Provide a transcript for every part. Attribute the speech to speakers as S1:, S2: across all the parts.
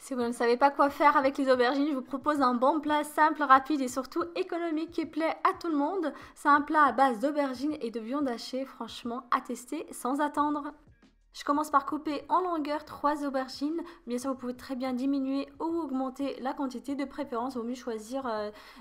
S1: Si vous ne savez pas quoi faire avec les aubergines, je vous propose un bon plat simple, rapide et surtout économique qui plaît à tout le monde. C'est un plat à base d'aubergines et de viande hachée, franchement à tester sans attendre. Je commence par couper en longueur 3 aubergines. Bien sûr, vous pouvez très bien diminuer ou augmenter la quantité. De préférence, il vaut mieux choisir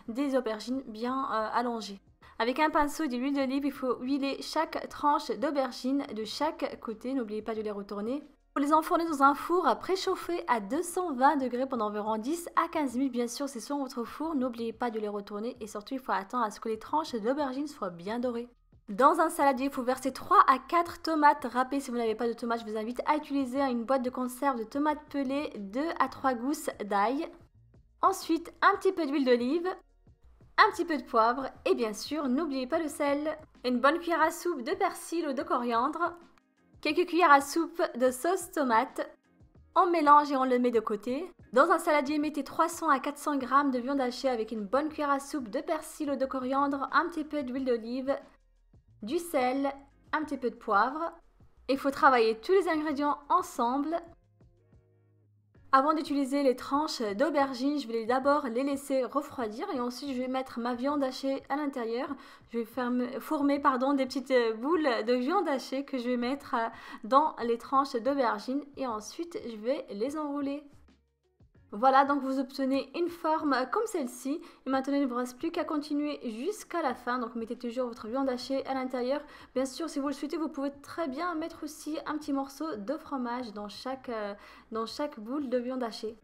S1: des aubergines bien allongées. Avec un pinceau et de l'huile d'olive, il faut huiler chaque tranche d'aubergine de chaque côté. N'oubliez pas de les retourner. Vous les enfournez dans un four préchauffé à 220 degrés pendant environ 10 à 15 minutes. Bien sûr, c'est sur votre four. N'oubliez pas de les retourner et surtout, il faut attendre à ce que les tranches d'aubergine soient bien dorées. Dans un saladier, il faut verser 3 à 4 tomates râpées. Si vous n'avez pas de tomates, je vous invite à utiliser une boîte de conserve de tomates pelées, 2 à 3 gousses d'ail. Ensuite, un petit peu d'huile d'olive, un petit peu de poivre et bien sûr, n'oubliez pas le sel. Une bonne cuillère à soupe de persil ou de coriandre. Quelques cuillères à soupe de sauce tomate. On mélange et on le met de côté. Dans un saladier, mettez 300 à 400 g de viande hachée avec une bonne cuillère à soupe de persil ou de coriandre, un petit peu d'huile d'olive, du sel, un petit peu de poivre. Il faut travailler tous les ingrédients ensemble. Avant d'utiliser les tranches d'aubergine, je vais d'abord les laisser refroidir et ensuite je vais mettre ma viande hachée à l'intérieur. Je vais former des petites boules de viande hachée que je vais mettre dans les tranches d'aubergine et ensuite je vais les enrouler. Voilà, donc vous obtenez une forme comme celle-ci. Et maintenant, il ne vous reste plus qu'à continuer jusqu'à la fin. Donc, mettez toujours votre viande hachée à l'intérieur. Bien sûr, si vous le souhaitez, vous pouvez très bien mettre aussi un petit morceau de fromage dans chaque boule de viande hachée.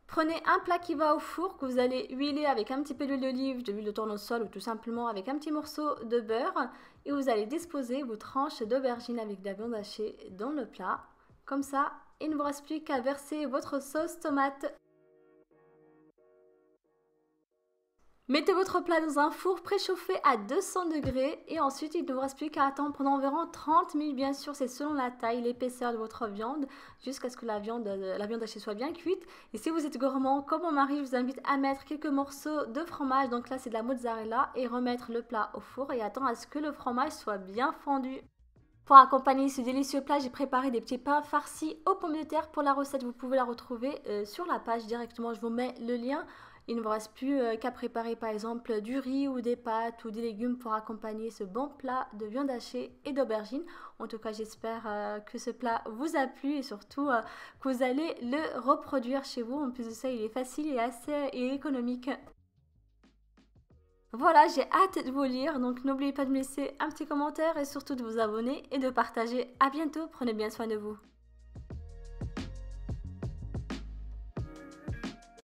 S1: Prenez un plat qui va au four que vous allez huiler avec un petit peu d'huile d'olive, de l'huile de tournesol ou tout simplement avec un petit morceau de beurre et vous allez disposer vos tranches d'aubergine avec de la viande hachée dans le plat. Comme ça, il ne vous reste plus qu'à verser votre sauce tomate. Mettez votre plat dans un four préchauffé à 200 degrés et ensuite il ne vous reste plus qu'à attendre pendant environ 30 minutes. Bien sûr, c'est selon la taille, l'épaisseur de votre viande jusqu'à ce que la viande hachée soit bien cuite. Et si vous êtes gourmand comme mon mari, je vous invite à mettre quelques morceaux de fromage. Donc là, c'est de la mozzarella et remettre le plat au four et attendre à ce que le fromage soit bien fondu. Pour accompagner ce délicieux plat, j'ai préparé des petits pains farcis aux pommes de terre. Pour la recette, vous pouvez la retrouver sur la page directement. Je vous mets le lien. Il ne vous reste plus qu'à préparer par exemple du riz ou des pâtes ou des légumes pour accompagner ce bon plat de viande hachée et d'aubergine. En tout cas, j'espère que ce plat vous a plu et surtout que vous allez le reproduire chez vous. En plus de ça, il est facile et assez économique. Voilà, j'ai hâte de vous lire, donc n'oubliez pas de me laisser un petit commentaire et surtout de vous abonner et de partager. À bientôt, prenez bien soin de vous.